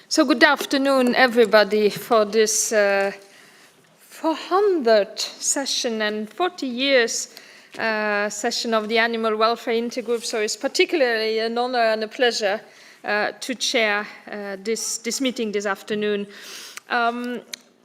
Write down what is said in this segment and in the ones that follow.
So good afternoon, everybody, for this 400th session and 40 years session of the Animal Welfare Intergroup. So it's particularly an honor and a pleasure to chair this meeting this afternoon.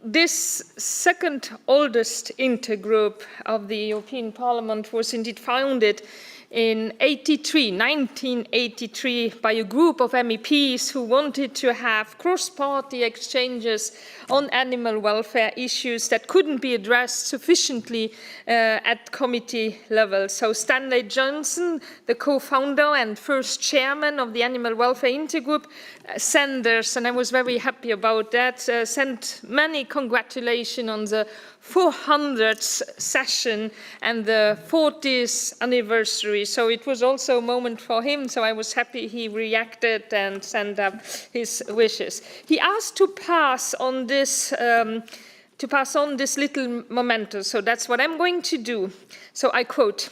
This second oldest intergroup of the European Parliament was indeed founded in 1983, by a group of MEPs who wanted to have cross-party exchanges on animal welfare issues that couldn't be addressed sufficiently at committee level. So Stanley Johnson, the co-founder and first chairman of the Animal Welfare Intergroup, Sanders, and I was very happy about that, sent many congratulations on the 400th session and the 40th anniversary. So it was also a moment for him. So I was happy he reacted and sent up his wishes. He asked to pass on this little memento. So that's what I'm going to do. So I quote,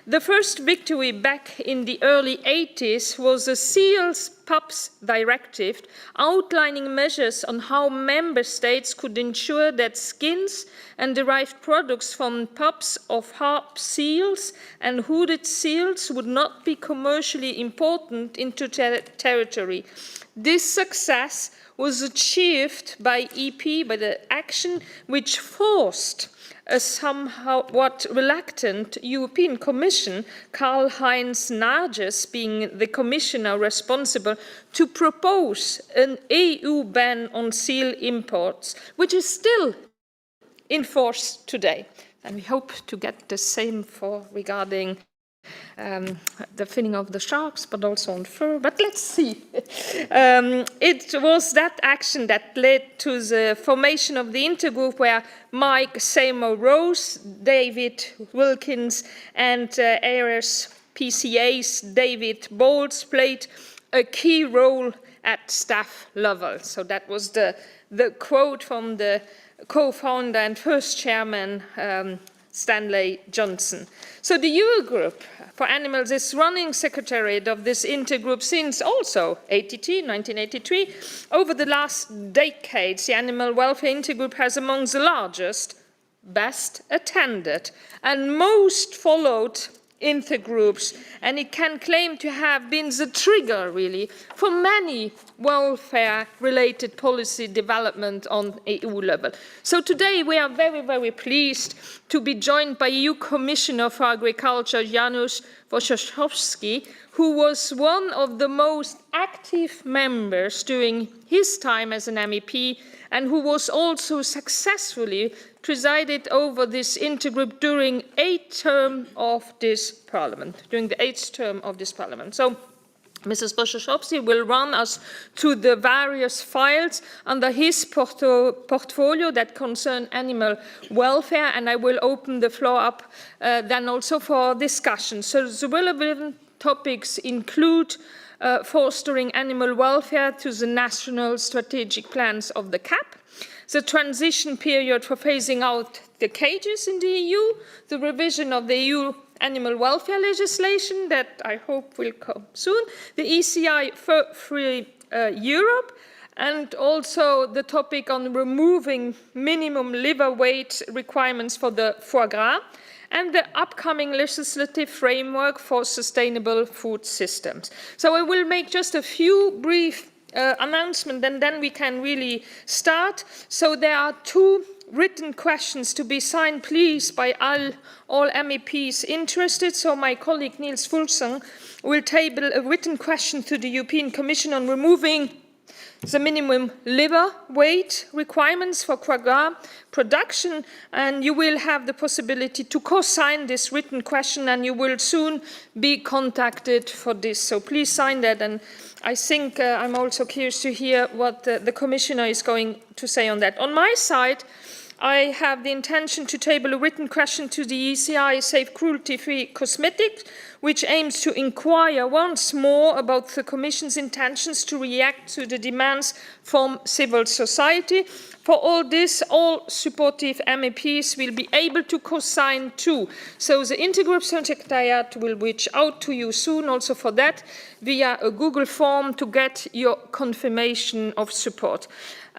"The first victory back in the early 80s was the Seals Pups Directive, outlining measures on how member states could ensure that skins and derived products from pups of harp seals and hooded seals would not be commercially imported into territory. This success was achieved by the action which forced a somewhat reluctant European Commission, Karl-Heinz Narges being the commissioner responsible, to propose an EU ban on seal imports, which is still in force today. And we hope to get the same regarding the finning of the sharks, but also on fur, but let's see. It was that action that led to the formation of the intergroup, where Mike Seymour Rose, David Wilkins, and ARS PCA's David Bowles played a key role at staff level. So that was the quote from the co-founder and first chairman, Stanley Johnson. So the Eurogroup for Animals is running secretariat of this intergroup since also 1983. Over the last decades, the Animal Welfare Intergroup has among the largest, best attended, and most followed intergroups, and it can claim to have been the trigger, really, for many welfare-related policy development on EU level. So today we are very, very pleased to be joined by EU Commissioner for Agriculture, Janusz Wojciechowski, who was one of the most active members during his time as an MEP, and who was also successfully presided over this intergroup during the 8th term of this parliament. So Mrs. Wojciechowski will run us through the various files under his portfolio that concern animal welfare, and I will open the floor up then also for discussion. So the relevant topics include fostering animal welfare to the national strategic plans of the CAP, the transition period for phasing out the cages in the EU, the revision of the EU animal welfare legislation that I hope will come soon, the ECI Fur-Free Europe, and also the topic on removing minimum liver weight requirements for the foie gras, and the upcoming legislative framework for sustainable food systems. So I will make just a few brief announcements, and then we can really start. So there are 2 written questions to be signed, please, by all MEPs interested. So my colleague Niels Fulsen will table a written question to the European Commission on removing the minimum liver weight requirements for foie gras production, and you will have the possibility to co-sign this written question, and you will soon be contacted for this. So please sign that, and I think I'm also curious to hear what the Commissioner is going to say on that. On my side, I have the intention to table a written question to the ECI Safe Cruelty-Free Cosmetics, which aims to inquire once more about the Commission's intentions to react to the demands from civil society. For all this, all supportive MEPs will be able to co-sign too. So the Intergroup Secretariat will reach out to you soon also for that via a Google form to get your confirmation of support.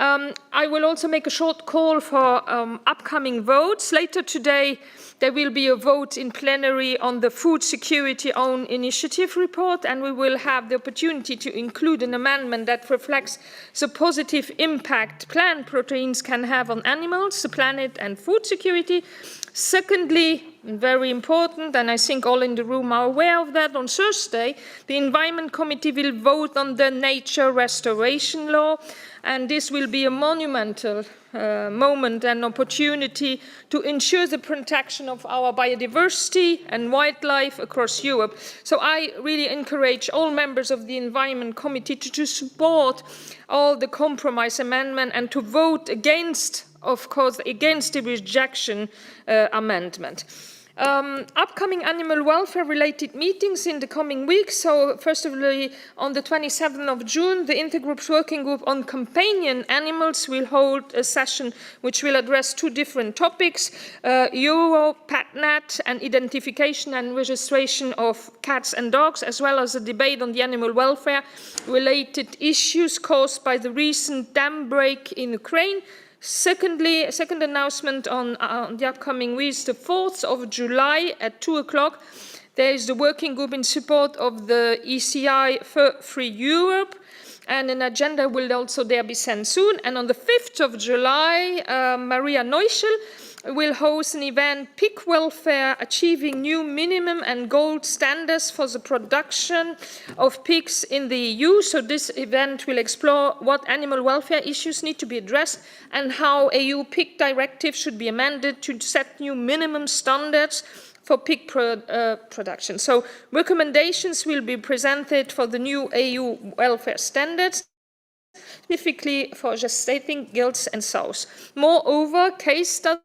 I will also make a short call for upcoming votes. Later today, there will be a vote in plenary on the Food Security Own Initiative report, and we will have the opportunity to include an amendment that reflects the positive impact plant proteins can have on animals, the planet, and food security. Secondly, very important, and I think all in the room are aware of that, on Thursday, the Environment Committee will vote on the nature restoration law, and this will be a monumental moment and opportunity to ensure the protection of our biodiversity and wildlife across Europe. So I really encourage all members of the Environment Committee to support all the compromise amendment and to vote against, of course, against the rejection amendment. Upcoming animal welfare related meetings in the coming weeks. So first of all, on the 27th of June, the Intergroup's working group on companion animals will hold a session which will address two different topics, Euro, PetNet, and identification and registration of cats and dogs, as well as a debate on the animal welfare related issues caused by the recent dam break in Ukraine. Secondly, a second announcement on the upcoming week, the 4th of July at 2 o'clock. There is the working group in support of the ECI Free Europe, and an agenda will also there be sent soon. And on the 5th of July, Maria Neuschel will host an event, Pig Welfare, Achieving New Minimum and Gold Standards for the Production of Pigs in the EU. So this event will explore what animal welfare issues need to be addressed and how EU pig directive should be amended to set new minimum standards for pig production. So recommendations will be presented for the new EU welfare standards, specifically for gestating gilts and sows. Moreover, case studies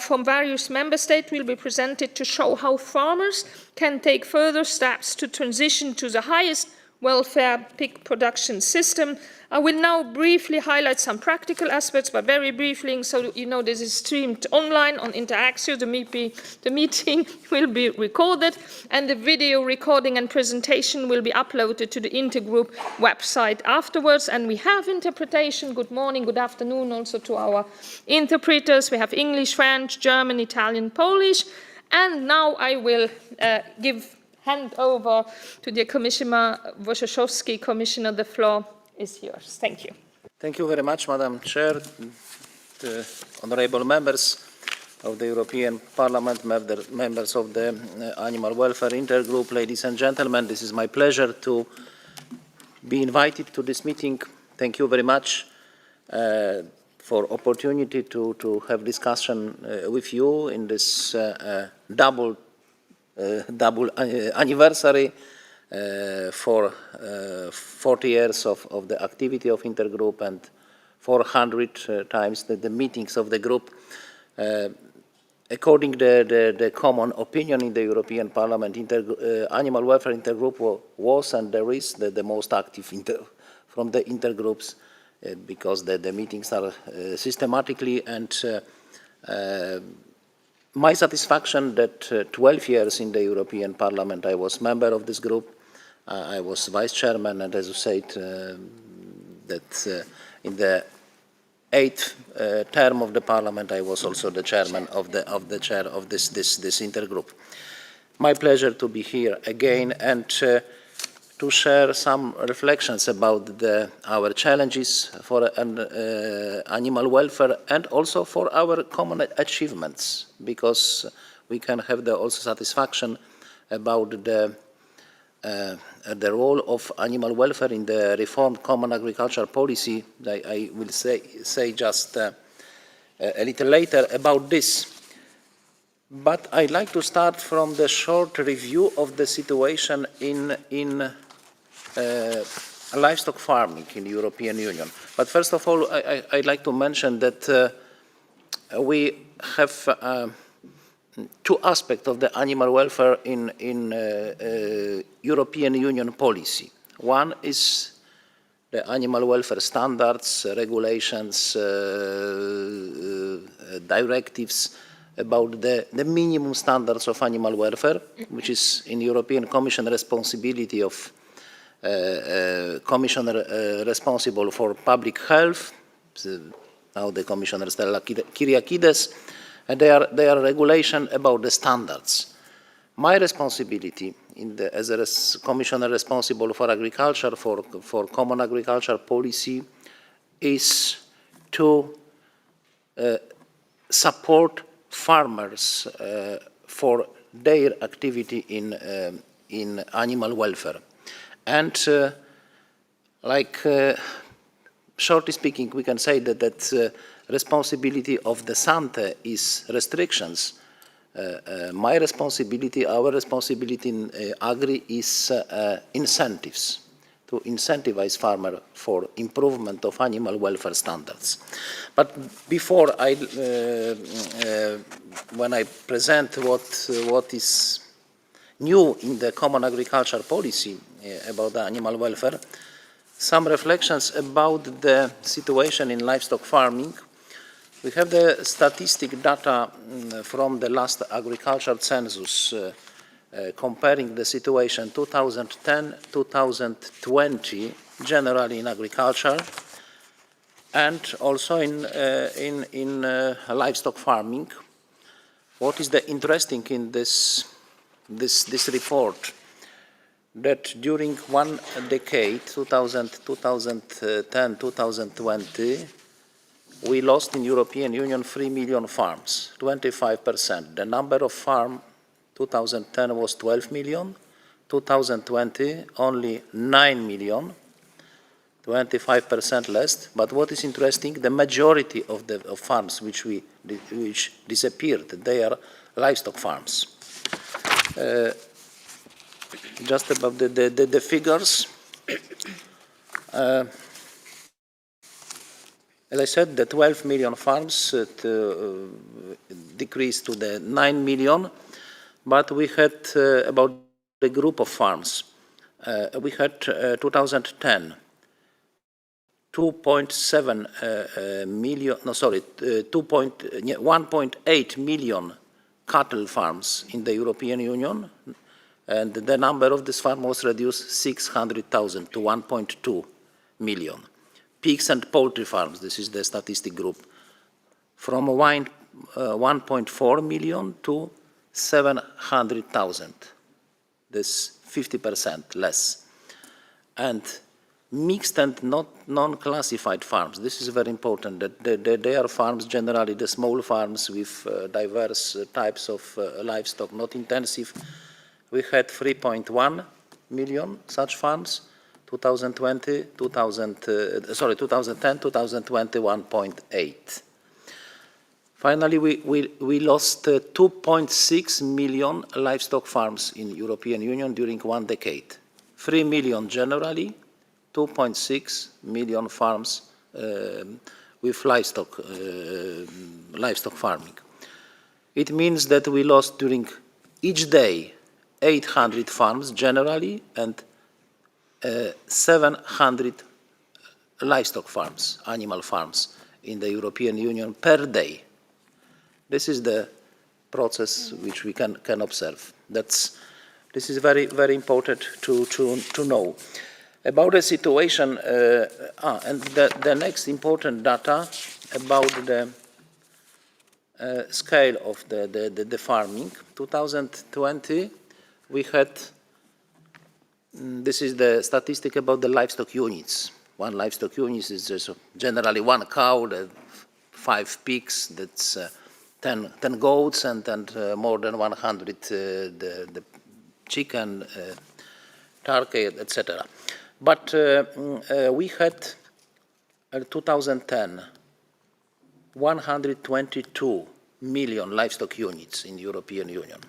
from various member states will be presented to show how farmers can take further steps to transition to the highest welfare pig production system. I will now briefly highlight some practical aspects, but very briefly, so you know this is streamed online on Interaxio. The meeting will be recorded, and the video recording and presentation will be uploaded to the Intergroup website afterwards. And we have interpretation. Good morning, good afternoon also to our interpreters. We have English, French, German, Italian, Polish. And now I will hand over to the Commissioner Wojciechowski. Commissioner, the floor is yours. Thank you. Thank you very much, Madam Chair, the honourable members of the European Parliament, members of the Animal Welfare Intergroup, ladies and gentlemen. This is my pleasure to be invited to this meeting. Thank you very much for opportunity to have discussion with you in this double anniversary for 40 years of the activity of Intergroup and 400 times the meetings of the group. According to the common opinion in the European Parliament, Animal Welfare Intergroup was and there is the most active from the intergroups because the meetings are systematically, and my satisfaction that 12 years in the European Parliament I was member of this group. I was vice chairman, and as you said, that in the 8th term of the Parliament I was also the chairman of the chair of this intergroup. My pleasure to be here again and to share some reflections about our challenges for animal welfare and also for our common achievements, because we can have also satisfaction about the role of animal welfare in the reformed common agricultural policy. I will say just a little later about this. But I'd like to start from the short review of the situation in livestock farming in the European Union. But first of all, I'd like to mention that we have two aspects of the animal welfare in European Union policy. One is the animal welfare standards, regulations, directives about the minimum standards of animal welfare, which is in European Commission responsibility of Commissioner responsible for public health, now the Commissioner Stella Kyriakides, and they are regulation about the standards. My responsibility as a Commissioner responsible for agriculture, for common agriculture policy, is to support farmers for their activity in animal welfare. And shortly speaking, we can say that responsibility of the Sante is restrictions. My responsibility, our responsibility in Agri is incentives, to incentivize farmers for improvement of animal welfare standards. But before when I present what is new in the common agriculture policy about the animal welfare, some reflections about the situation in livestock farming. We have the statistic data from the last agricultural census comparing the situation 2010-2020 generally in agriculture and also in livestock farming. What is the interesting in this report? That during one decade, 2010-2020, we lost in European Union 3 million farms, 25%. The number of farms 2010 was 12 million, 2020 only 9 million, 25% less. But what is interesting, the majority of farms which disappeared, they are livestock farms. Just about the figures. As I said, the 12 million farms decreased to the 9 million, but we had about the group of farms. We had 2010, 1.8 million cattle farms in the European Union, and the number of this farm was reduced 600,000 to 1.2 million. Pigs and poultry farms, this is the statistic group, from 1.4 million to 700,000. This 50% less. And mixed and non-classified farms, this is very important. That they are farms, generally the small farms with diverse types of livestock, not intensive. We had 3.1 million such farms. 2010, 2020, 1.8. Finally, we lost 2.6 million livestock farms in European Union during one decade. 3 million generally, 2.6 million farms with livestock farming. It means that we lost during each day 800 farms generally and 700 livestock farms, animal farms in the European Union per day. This is the process which we can observe. This is very, very important to know. About the situation, and the next important data about the scale of the farming. 2020, we had. This is the statistic about the livestock units. One livestock unit is just generally one cow, 5 pigs, that's 10 goats, and more than 100 the chicken, turkey, etc. But we had 2010 122 million livestock units in the European Union.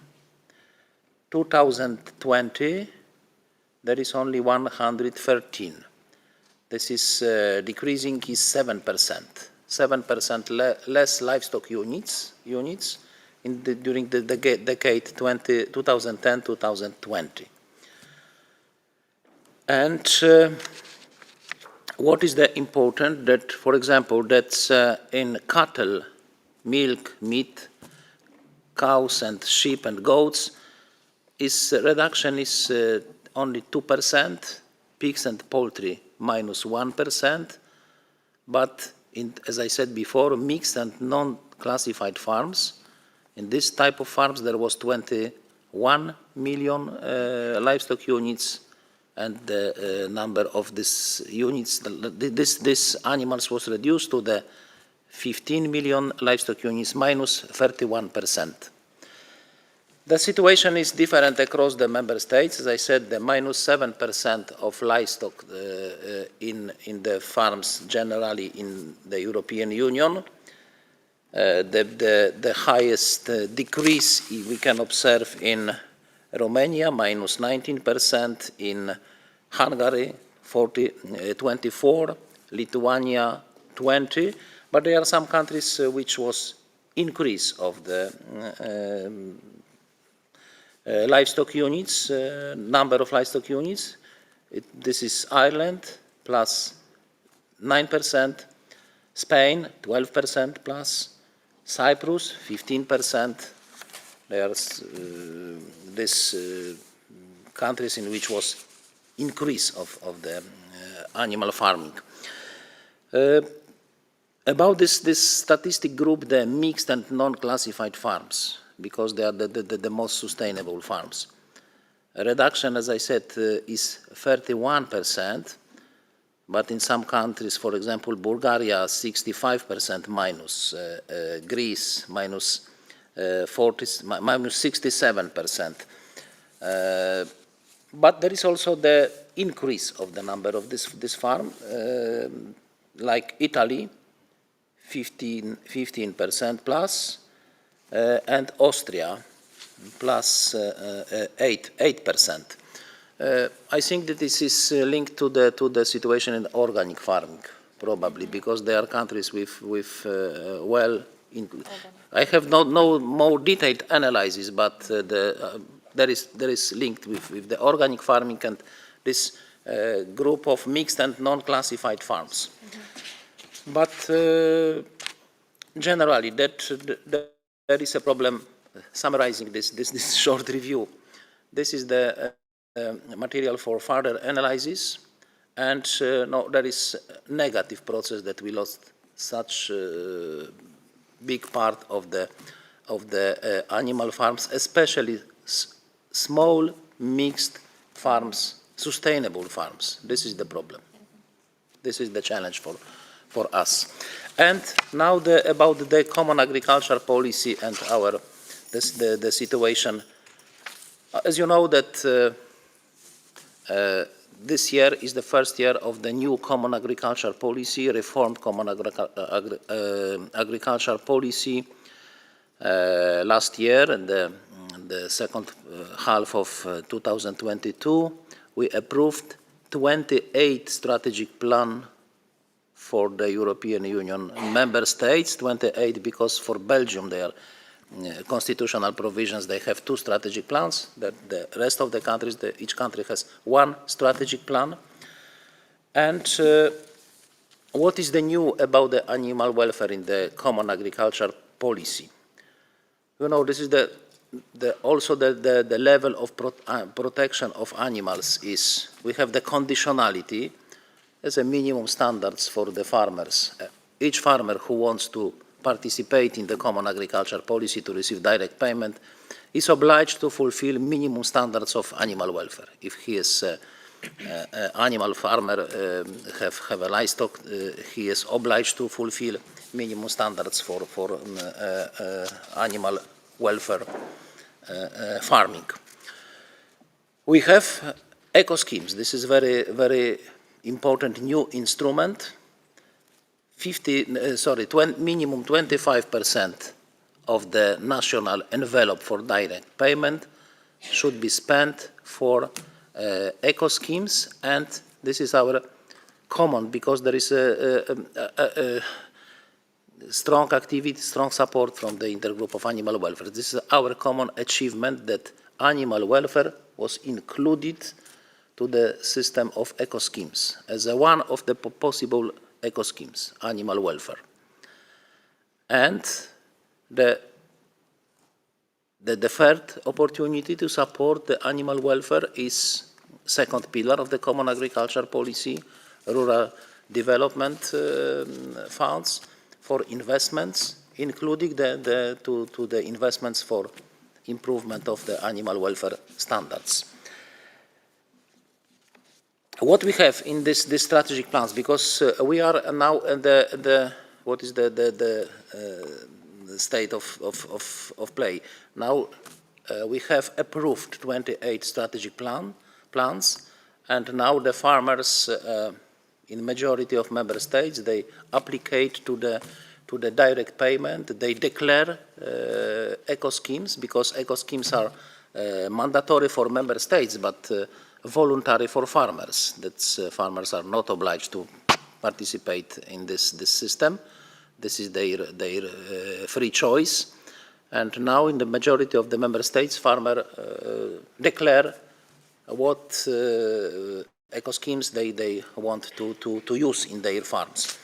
2020 there is only 113. This is decreasing is 7%. 7% less livestock units during the decade 2010-2020. And what is the important that, for example, that in cattle, milk, meat, cows and sheep and goats, reduction is only 2%, pigs and poultry minus 1%, but as I said before, mixed and non-classified farms, in this type of farms there was 21 million livestock units, and the number of these units, these animals was reduced to the 15 million livestock units, minus 31%. The situation is different across the member states. As I said, the minus 7% of livestock in the farms generally in the European Union. The highest decrease we can observe in Romania, minus 19%, in Hungary, 24%, Lithuania, 20%, but there are some countries which was increase of the livestock units, number of livestock units. This is Ireland, plus 9%, Spain, 12% plus, Cyprus, 15%. There are these countries in which was increase of the animal farming. About this statistic group, the mixed and non-classified farms, because they are the most sustainable farms. A reduction, as I said, is 31%, but in some countries, for example, Bulgaria, 65% minus, Greece, minus 67%. But there is also the increase of the number of this farm, like Italy, 15% plus, and Austria, plus 8%. I think that this is linked to the situation in organic farming, probably, because there are countries with I have no more detailed analysis, but there is linked with the organic farming and this group of mixed and non-classified farms. Mm-hmm. But generally, there is a problem. Summarizing this short review, this is the material for further analysis, and no, there is a negative process that we lost such big part of the animal farms, especially small mixed farms, sustainable farms. This is the problem. This is the challenge for us. And now about the common agricultural policy and the situation. As you know that this year is the first year of the new common agricultural policy, reformed common agricultural policy. Last year, in the second half of 2022, we approved 28 strategic plans for the European Union member states, 28 because for Belgium they are constitutional provisions, they have 2 strategic plans. The rest of the countries, each country has 1 strategic plan. And what is the new about the animal welfare in the common agricultural policy? You know, this is also the level of protection of animals is, we have the conditionality as a minimum standards for the farmers. Each farmer who wants to participate in the common agricultural policy to receive direct payment is obliged to fulfill minimum standards of animal welfare. If he is an animal farmer, have a livestock, he is obliged to fulfill minimum standards for animal welfare farming. We have eco schemes. This is very important new instrument. Minimum 25% of the national envelope for direct payment should be spent for eco schemes, and this is our common, because there is strong activity, strong support from the Intergroup of Animal Welfare. This is our common achievement that animal welfare was included to the system of eco-schemes as one of the possible eco-schemes, animal welfare. And the third opportunity to support the animal welfare is second pillar of the common agriculture policy, rural development funds for investments, including the investments for improvement of the animal welfare standards. What we have in this strategic plans, because we are now in what is the state of play. Now we have approved 28 strategic plans, and now the farmers in majority of member states, they applicate to the direct payment. They declare eco-schemes, because eco-schemes are mandatory for member states, but voluntary for farmers. Farmers are not obliged to participate in this system. This is their free choice. And now in the majority of the member states, farmers declare what eco-schemes they want to use in their farms.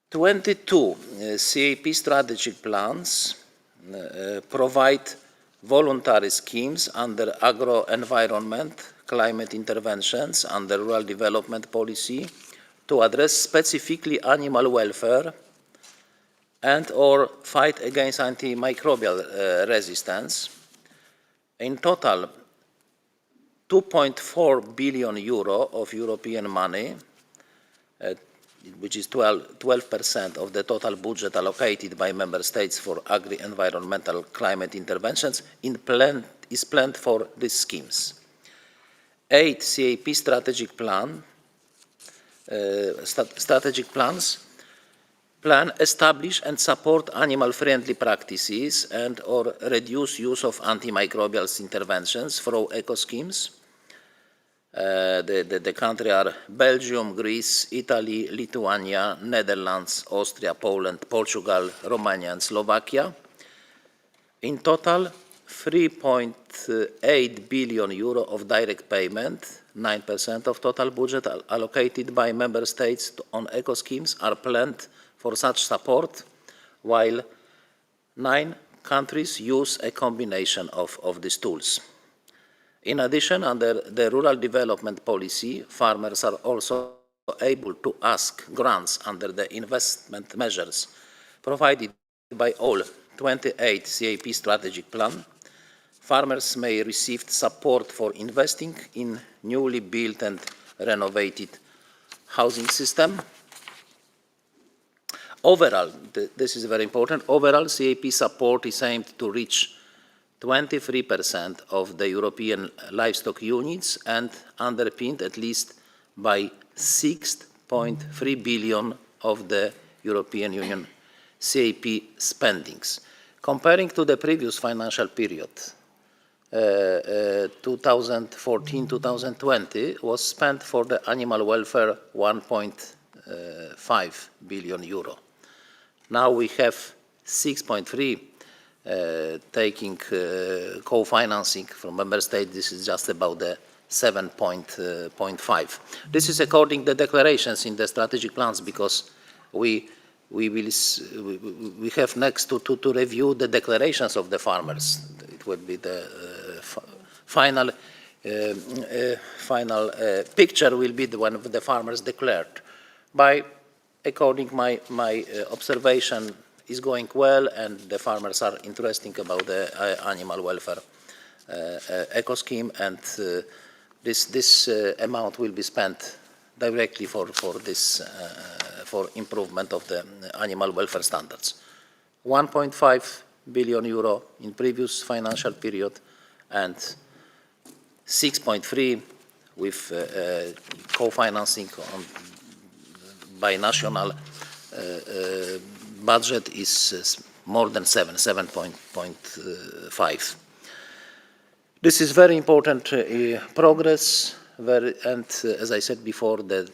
22 CAP strategic plans provide voluntary schemes under agro-environment, climate interventions, under rural development policy to address specifically animal welfare and or fight against antimicrobial resistance. In total, 2.4 billion euro of European money, which is 12% of the total budget allocated by member states for agri-environmental climate interventions, is planned for these schemes. 8 CAP strategic plans plan, establish and support animal-friendly practices and or reduce use of antimicrobial interventions through eco-schemes. The countries are Belgium, Greece, Italy, Lithuania, Netherlands, Austria, Poland, Portugal, Romania and Slovakia. In total, 3.8 billion euro of direct payment, 9% of total budget allocated by member states on eco-schemes are planned for such support, while 9 countries use a combination of these tools. In addition, under the rural development policy, farmers are also able to ask grants under the investment measures provided by all 28 CAP strategic plans. Farmers may receive support for investing in newly built and renovated housing system. Overall, this is very important, overall CAP support is aimed to reach 23% of the European livestock units and underpinned at least by 6.3 billion of the European Union CAP spendings. Comparing to the previous financial period, 2014-2020 was spent for the animal welfare 1.5 billion euro. Now we have 6.3 taking co-financing from member states. This is just about the 7.5. This is according to the declarations in the strategic plans, because we have next to review the declarations of the farmers. It would be the final picture will be the one of the farmers declared. According my observation, is going well, and the farmers are interested about the animal welfare eco-scheme, and this amount will be spent directly for this for improvement of the animal welfare standards. 1.5 billion euro in previous financial period and 6.3 with co-financing by national budget is more than 7.5. This is very important progress as I said before, that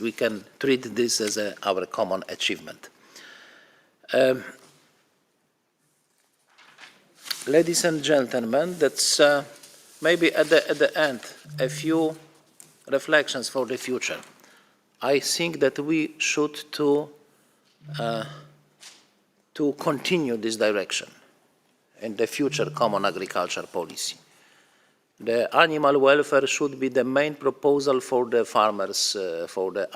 we can treat this as our common achievement. Ladies and gentlemen, that's maybe at the end a few reflections for the future. I think that we should to continue this direction in the future common agriculture policy. The animal welfare should be the main proposal for the farmers, for the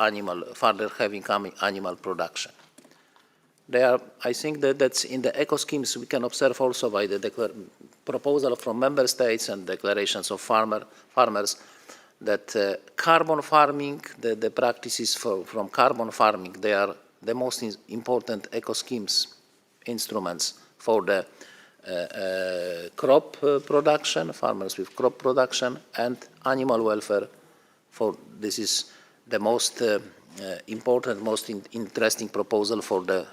further having animal production. I think that's in the eco schemes we can observe also by the proposal from member states and declarations of farmers that carbon farming, the practices from carbon farming, they are the most important eco schemes instruments for the crop production, farmers with crop production, and animal welfare. This is the most important, most interesting proposal for the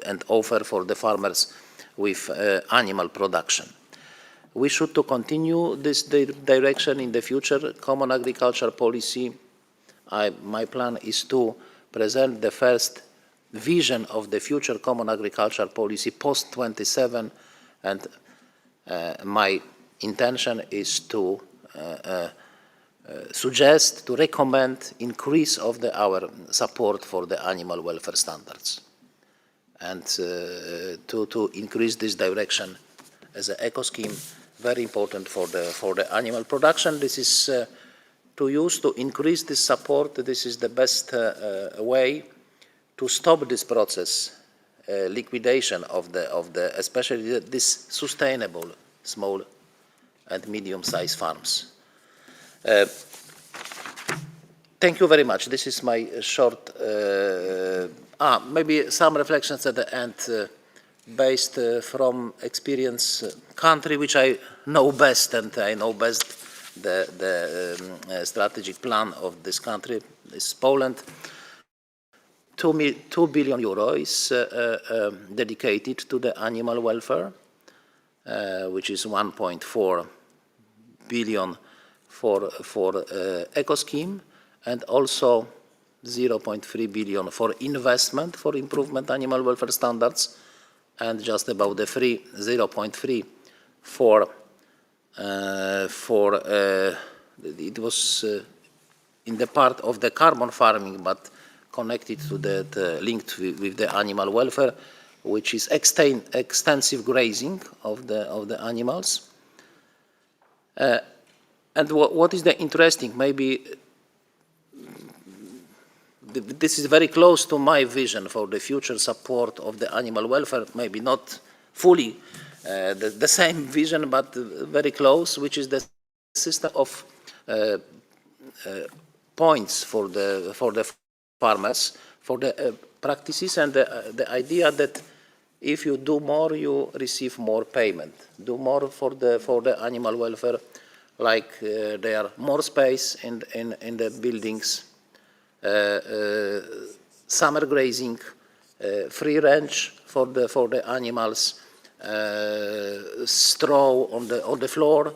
and offer for the farmers with animal production. We should to continue this direction in the future common agriculture policy. My plan is to present the first vision of the future common agriculture policy post 27, and my intention is to suggest, to recommend increase of our support for the animal welfare standards, and to increase this direction as an eco scheme, very important for the animal production. This is to increase this support. This is the best way to stop this process, liquidation of the especially this sustainable small and medium-sized farms. Thank you very much. This is my short, maybe some reflections at the end based from experience, country which I know best, and I know best the strategic plan of this country is Poland. 2 billion euro is dedicated to the animal welfare, which is 1.4 billion for eco scheme, and also 0.3 billion for investment for improvement animal welfare standards, and just about the 0.3 for it was in the part of the carbon farming, but connected to linked with the animal welfare, which is extensive grazing of the animals. And what is the interesting, maybe this is very close to my vision for the future support of the animal welfare, maybe not fully the same vision, but very close, which is the system of points for the farmers, for the practices, and the idea that if you do more, you receive more payment. Do more for the animal welfare, like there are more space in the buildings, summer grazing, free range for the animals, straw on the floor.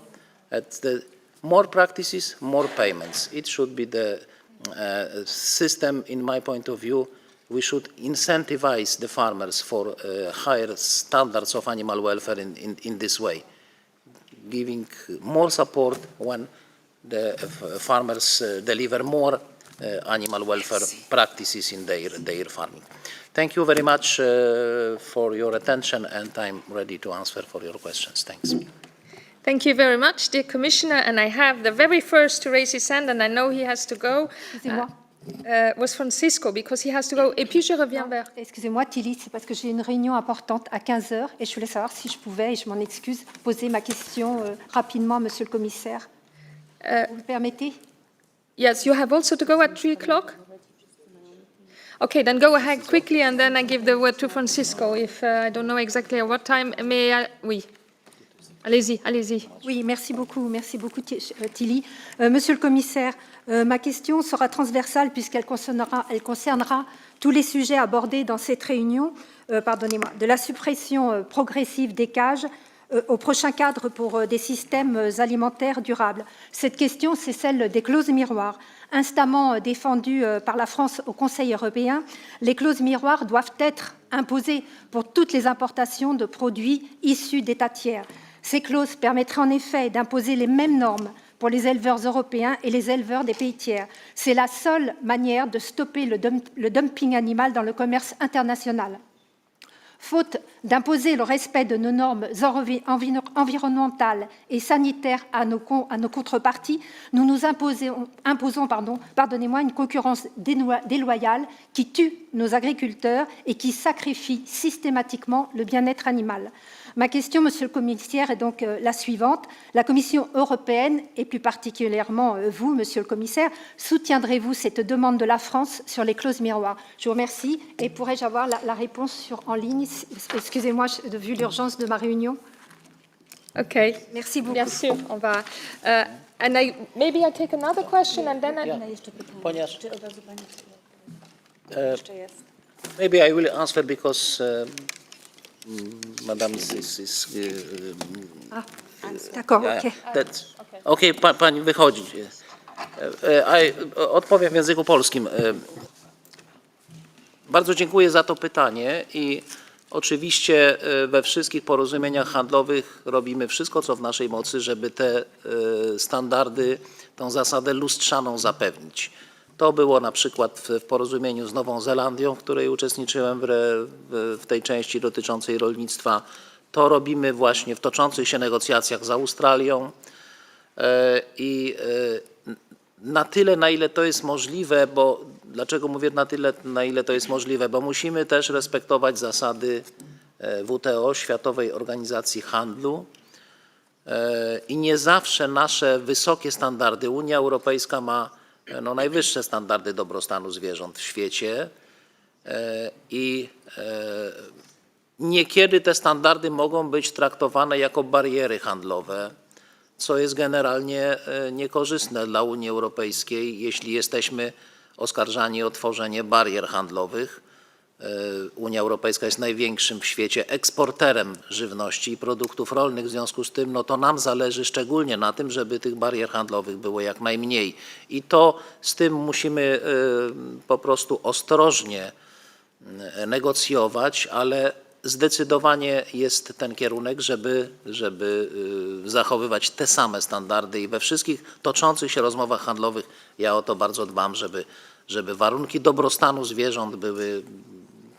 More practices, more payments. It should be the system, in my point of view. We should incentivize the farmers for higher standards of animal welfare in this way, giving more support when the farmers deliver more animal welfare practices in their farming. Thank you very much for your attention, and I'm ready to answer for your questions. Thanks. Thank you very much, dear Commissioner. And I have the very first to raise his hand, and I know he has to go. Was Francisco, because he has to go. Et puis je reviens vers. Excusez-moi, Tilly, c'est parce que j'ai une réunion importante à 15h et je voulais savoir si je pouvais, et je m'en excuse, poser ma question rapidement, Monsieur le Commissaire. Vous le permettez? Yes, you have also to go at 3 o'clock? Okay, then go ahead quickly, and then I give the word to Francisco, if I don't know exactly at what time. Mais oui. Allez-y, allez-y. Oui, merci beaucoup Tilly. Monsieur le Commissaire, ma question sera transversale puisqu'elle concernera tous les sujets abordés dans cette réunion, de la suppression progressive des cages au prochain cadre pour des systèmes alimentaires durables. Cette question, c'est celle des clauses miroirs. Instamment défendues par la France au Conseil européen, les clauses miroirs doivent être imposées pour toutes les importations de produits issus d'États tiers. Ces clauses permettraient en effet d'imposer les mêmes normes pour les éleveurs européens et les éleveurs des pays tiers. C'est la seule manière de stopper le dumping animal dans le commerce international. Faute d'imposer le respect de nos normes environnementales et sanitaires à nos contreparties, nous nous imposons une concurrence déloyale qui tue nos agriculteurs et qui sacrifie systématiquement le bien-être animal. Ma question, Monsieur le Commissaire, est donc la suivante. La Commission européenne, et plus particulièrement vous, Monsieur le Commissaire, soutiendrez-vous cette demande de la France sur les clauses miroirs? Je vous remercie. Et pourrais-je avoir la réponse en ligne? Excusez-moi, vu l'urgence de ma réunion. OK. Merci beaucoup. Bien sûr, on va... maybe I take another question and then... Ponieważ, maybe I will answer because Madam is D'accord, OK. Okej, pani wychodzi. Odpowiem w języku polskim. Bardzo dziękuję za to pytanie i oczywiście we wszystkich porozumieniach handlowych robimy wszystko, co w naszej mocy, żeby te standardy, tę zasadę lustrzaną zapewnić. To było na przykład w porozumieniu z Nową Zelandią, w której uczestniczyłem w tej części dotyczącej rolnictwa. To robimy właśnie w toczących się negocjacjach z Australią i na tyle, na ile to jest możliwe, bo dlaczego mówię na tyle, na ile to jest możliwe, bo musimy też respektować zasady WTO, Światowej Organizacji Handlu i nie zawsze nasze wysokie standardy, Unia Europejska ma najwyższe standardy dobrostanu zwierząt w świecie i niekiedy te standardy mogą być traktowane jako bariery handlowe, co jest generalnie niekorzystne dla Unii Europejskiej, jeśli jesteśmy oskarżani o tworzenie barier handlowych. Unia Europejska jest największym w świecie eksporterem żywności i produktów rolnych, w związku z tym to nam zależy szczególnie na tym, żeby tych barier handlowych było jak najmniej. I to z tym musimy po prostu ostrożnie negocjować, ale zdecydowanie jest ten kierunek, żeby zachowywać te same standardy i we wszystkich toczących się rozmowach handlowych ja o to bardzo dbam, żeby warunki dobrostanu zwierząt były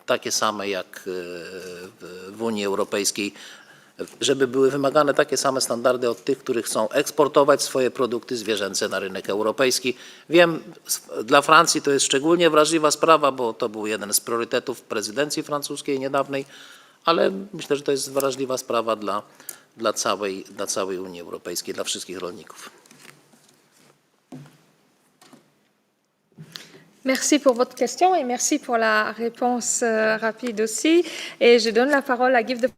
takie same jak w Unii Europejskiej, żeby były wymagane takie same standardy od tych, którzy chcą eksportować swoje produkty zwierzęce na rynek europejski. Wiem, dla Francji to jest szczególnie wrażliwa sprawa, bo to był jeden z priorytetów prezydencji francuskiej niedawnej, ale myślę, że to jest wrażliwa sprawa dla całej Unii Europejskiej, dla wszystkich rolników. Merci pour votre question et merci pour la réponse rapide aussi. Et je donne la parole à give the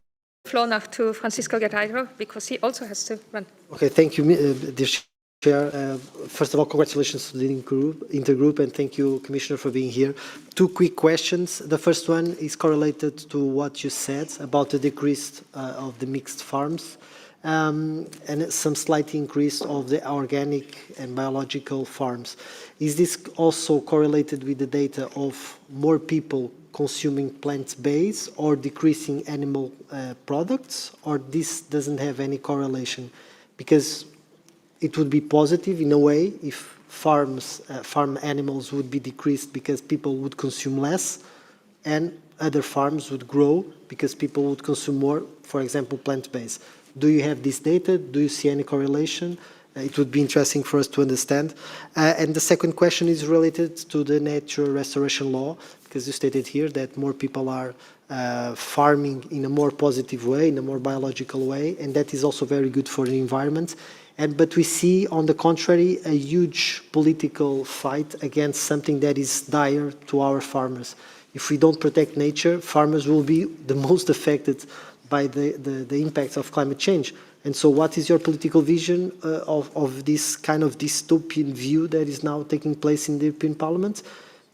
floor now to Francisco Guerreiro because he also has to run. Okay, thank you, dear Chair. First of all, congratulations to the intergroup and thank you, Commissioner, for being here. Two quick questions. The first one is correlated to what you said about the decrease of the mixed farms and some slight increase of the organic and biological farms. Is this also correlated with the data of more people consuming plant-based or decreasing animal products, or this doesn't have any correlation? Because it would be positive in a way if farm animals would be decreased because people would consume less, and other farms would grow because people would consume more, for example, plant-based. Do you have this data? Do you see any correlation? It would be interesting for us to understand. And the second question is related to the nature restoration law, because you stated here that more people are farming in a more positive way, in a more biological way, and that is also very good for the environment. But we see, on the contrary, a huge political fight against something that is dire to our farmers. If we don't protect nature, farmers will be the most affected by the impacts of climate change. And so what is your political vision of this kind of dystopian view that is now taking place in the European Parliament?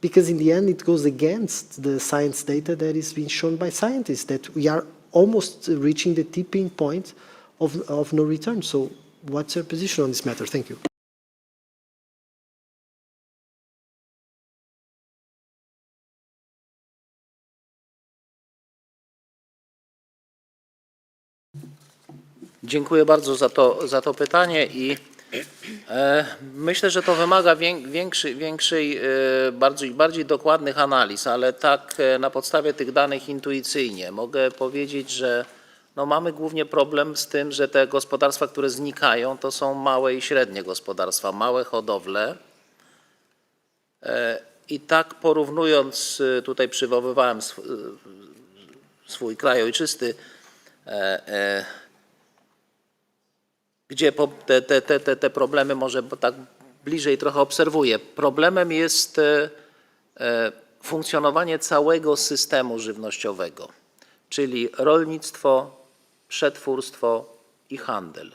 Because in the end, it goes against the science data that is being shown by scientists, that we are almost reaching the tipping point of no return. So what's your position on this matter? Thank you. Dziękuję bardzo za to pytanie i myślę, że to wymaga większej, bardziej dokładnych analiz, ale tak na podstawie tych danych intuicyjnie mogę powiedzieć, że no mamy głównie problem z tym, że te gospodarstwa, które znikają, to są małe i średnie gospodarstwa, małe hodowle. I tak porównując, tutaj przywoływałem swój kraj ojczysty, gdzie te problemy może tak bliżej trochę obserwuję. Problemem jest funkcjonowanie całego systemu żywnościowego, czyli rolnictwo, przetwórstwo i handel.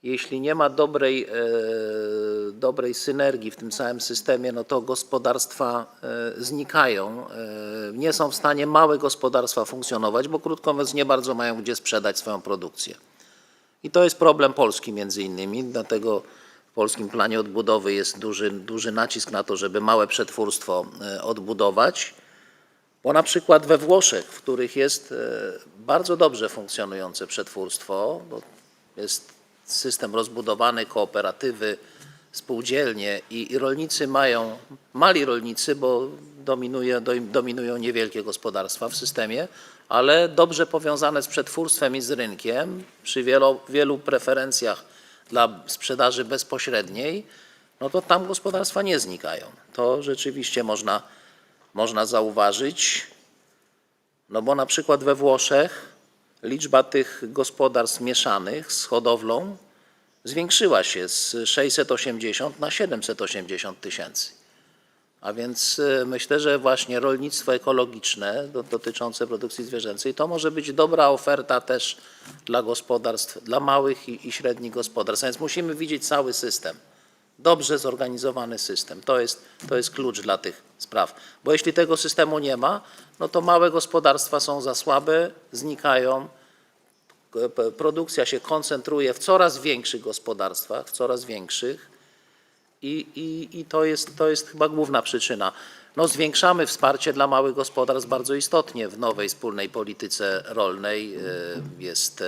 Jeśli nie ma dobrej synergii w tym całym systemie, no to gospodarstwa znikają. Nie są w stanie małe gospodarstwa funkcjonować, bo krótko mówiąc nie bardzo mają gdzie sprzedać swoją produkcję. I to jest problem Polski między innymi, dlatego w polskim planie odbudowy jest duży nacisk na to, żeby małe przetwórstwo odbudować, bo na przykład we Włoszech, w których jest bardzo dobrze funkcjonujące przetwórstwo, jest system rozbudowany, kooperatywy, spółdzielnie i rolnicy mają, mali rolnicy, bo dominują niewielkie gospodarstwa w systemie, ale dobrze powiązane z przetwórstwem i z rynkiem, przy wielu preferencjach dla sprzedaży bezpośredniej, no to tam gospodarstwa nie znikają. To rzeczywiście można zauważyć, no bo na przykład we Włoszech liczba tych gospodarstw mieszanych z hodowlą zwiększyła się z 680 na 780 tysięcy. A więc myślę, że właśnie rolnictwo ekologiczne dotyczące produkcji zwierzęcej to może być dobra oferta też dla gospodarstw, dla małych i średnich gospodarstw. A więc musimy widzieć cały system, dobrze zorganizowany system. To jest klucz dla tych spraw. Bo jeśli tego systemu nie ma, no to małe gospodarstwa są za słabe, znikają. Produkcja się koncentruje w coraz większych gospodarstwach, w coraz większych i to jest chyba główna przyczyna. No, zwiększamy wsparcie dla małych gospodarstw bardzo istotnie w nowej wspólnej polityce rolnej. Jest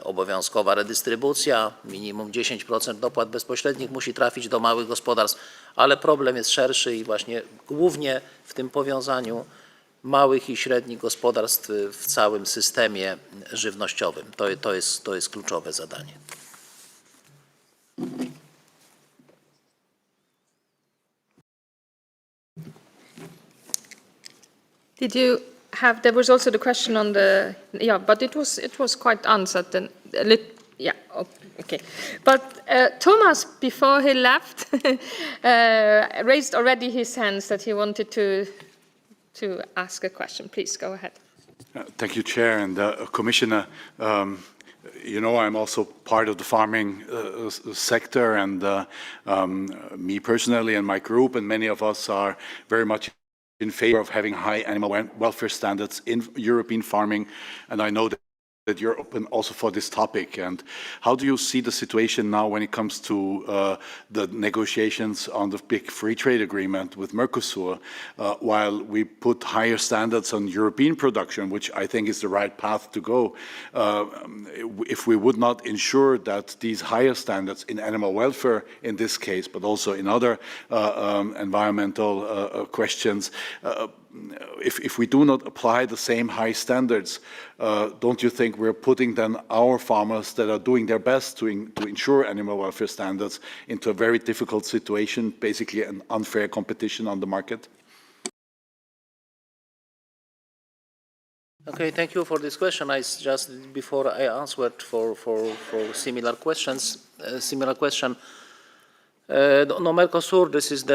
obowiązkowa redystrybucja, minimum 10% dopłat bezpośrednich musi trafić do małych gospodarstw, ale problem jest szerszy i właśnie głównie w tym powiązaniu małych i średnich gospodarstw w całym systemie żywnościowym. To jest kluczowe zadanie. Did you have? There was also the question on the but it was quite answered. Then okay. But Thomas, before he left, raised already his hands that he wanted to ask a question. Please go ahead. Thank you, Chair and Commissioner. You know, I'm also part of the farming sector, and me personally and my group and many of us are very much in favor of having high animal welfare standards in European farming, and I know that you're open also for this topic. And how do you see the situation now when it comes to the negotiations on the big free trade agreement with Mercosur, while we put higher standards on European production, which I think is the right path to go, if we would not ensure that these higher standards in animal welfare in this case, but also in other environmental questions, if we do not apply the same high standards, don't you think we're putting then our farmers that are doing their best to ensure animal welfare standards into a very difficult situation, basically an unfair competition on the market? Okay, thank you for this question. Just before I answered for similar question. No, Mercosur, this is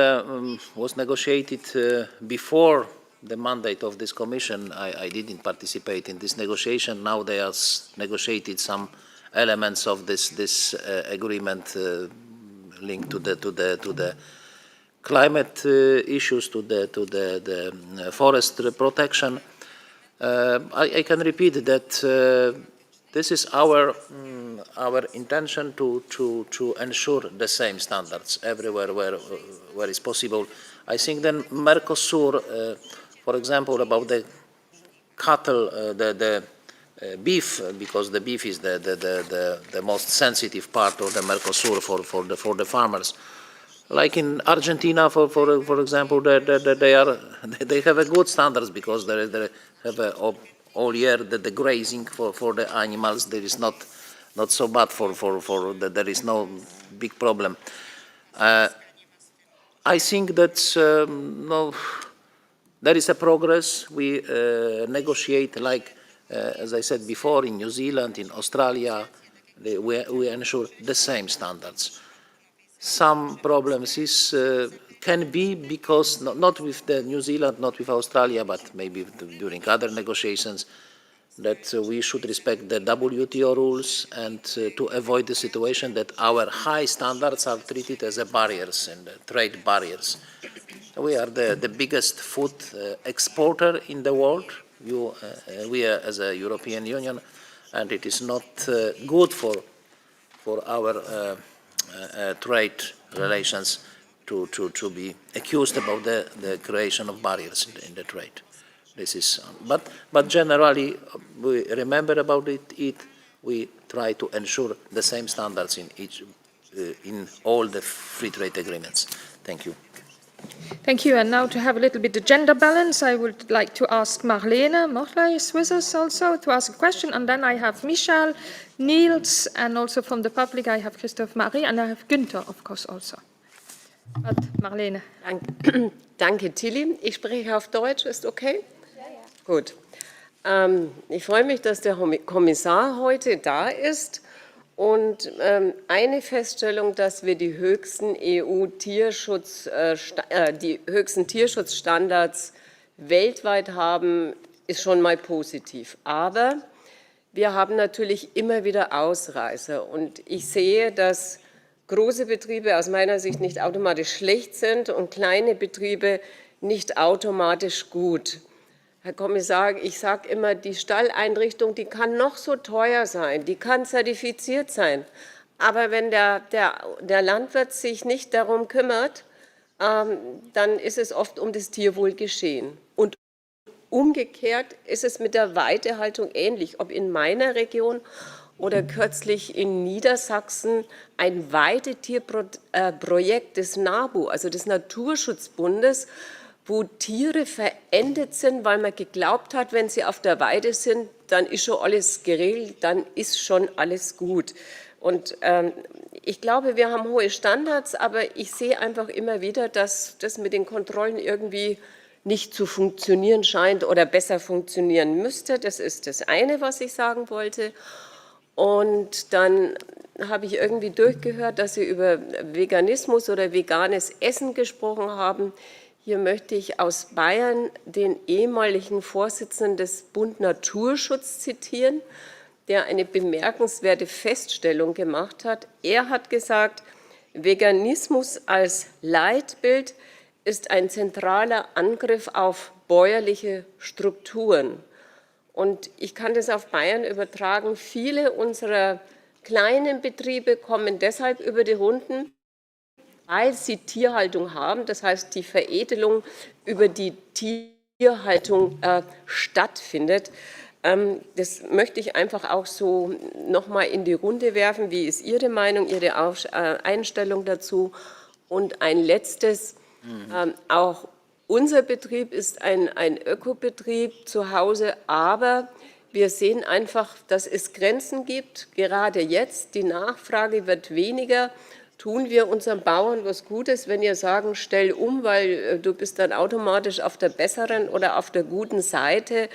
was negotiated before the mandate of this commission. I didn't participate in this negotiation. Now they have negotiated some elements of this agreement linked to the climate issues, to the forest protection. I can repeat that this is our intention to ensure the same standards everywhere where is possible. I think then Mercosur, for example, about the cattle, the beef, because the beef is the most sensitive part of the Mercosur for the farmers. Like in Argentina, for example, they have a good standards because they have all year the grazing for the animals. There is not so bad there is no big problem. I think that no, there is a progress. We negotiate, like as I said before, in New Zealand, in Australia, we ensure the same standards. Some problems can be because not with the New Zealand, not with Australia, but maybe during other negotiations, that we should respect the WTO rules and to avoid the situation that our high standards are treated as barriers and trade barriers. We are the biggest food exporter in the world. We are as a European Union, and it is not good for our trade relations to be accused about the creation of barriers in the trade. This is, but generally we remember about it. We try to ensure the same standards in all the free trade agreements. Thank you. Thank you. And now to have a little bit of gender balance, I would like to ask Marlene Mochler is with us also to ask a question. And then I have Michal, Niels, and also from the public I have Christoph Marie, and I have Günther, of course, also. But Marlene. Danke, Tilly. Ich spreche auf Deutsch, ist okay? Ja, ja. Gut. Ich freue mich, dass der Kommissar heute da ist. Und eine Feststellung, dass wir die höchsten Tierschutzstandards weltweit haben, ist schon mal positiv. Aber wir haben natürlich immer wieder Ausreißer. Und ich sehe, dass große Betriebe aus meiner Sicht nicht automatisch schlecht sind und kleine Betriebe nicht automatisch gut. Herr Kommissar, ich sage immer, die Stalleinrichtung, die kann noch so teuer sein, die kann zertifiziert sein. Aber wenn der Landwirt sich nicht darum kümmert, dann ist es oft um das Tierwohl geschehen. Und umgekehrt ist es mit der Weidehaltung ähnlich, ob in meiner Region oder kürzlich in Niedersachsen ein Weidetierprojekt des NABU, also des Naturschutzbundes, wo Tiere verendet sind, weil man geglaubt hat, wenn sie auf der Weide sind, dann ist schon alles geregelt, dann ist schon alles gut. Und ich glaube, wir haben hohe Standards, aber ich sehe einfach immer wieder, dass das mit den Kontrollen irgendwie nicht zu funktionieren scheint oder besser funktionieren müsste. Das ist das eine, was ich sagen wollte. Und dann habe ich irgendwie durchgehört, dass Sie über Veganismus oder veganes Essen gesprochen haben. Hier möchte ich aus Bayern den ehemaligen Vorsitzenden des Bund Naturschutz zitieren, der eine bemerkenswerte Feststellung gemacht hat. Er hat gesagt, Veganismus als Leitbild ist ein zentraler Angriff auf bäuerliche Strukturen. Und ich kann das auf Bayern übertragen. Viele unserer kleinen Betriebe kommen deshalb über die Runden, weil sie Tierhaltung haben, das heißt, die Veredelung über die Tierhaltung stattfindet. Das möchte ich einfach auch so nochmal in die Runde werfen. Wie ist Ihre Meinung, Ihre Einstellung dazu? Und ein letztes, auch unser Betrieb ist ein Ökobetrieb zu Hause, aber wir sehen einfach, dass es Grenzen gibt, gerade jetzt. Die Nachfrage wird weniger. Tun wir unseren Bauern was Gutes, wenn wir sagen, stell um, weil du bist dann automatisch auf der besseren oder auf der guten Seite.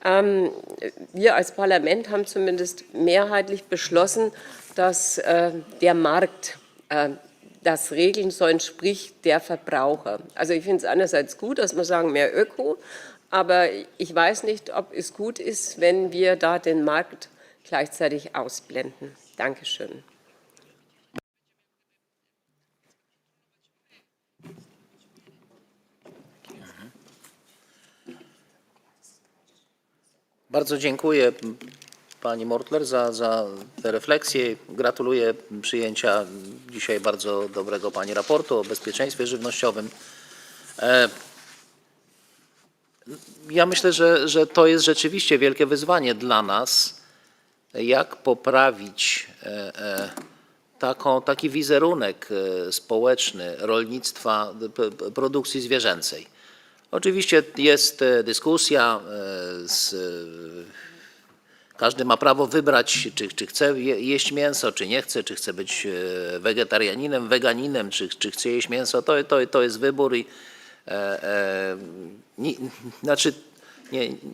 Wir als Parlament haben zumindest mehrheitlich beschlossen, dass der Markt das regeln soll, sprich der Verbraucher. Also ich finde es einerseits gut, dass wir sagen, mehr Öko, aber ich weiß nicht, ob es gut ist, wenn wir da den Markt gleichzeitig ausblenden. Dankeschön. Bardzo dziękuję pani Mortler za te refleksje. Gratuluję przyjęcia dzisiaj bardzo dobrego pani raportu o bezpieczeństwie żywnościowym. Ja myślę, że to jest rzeczywiście wielkie wyzwanie dla nas, jak poprawić taki wizerunek społeczny rolnictwa, produkcji zwierzęcej. Oczywiście jest dyskusja, każdy ma prawo wybrać, czy chce jeść mięso, czy nie chce, czy chce być wegetarianinem, weganinem, czy chce jeść mięso. To jest wybór i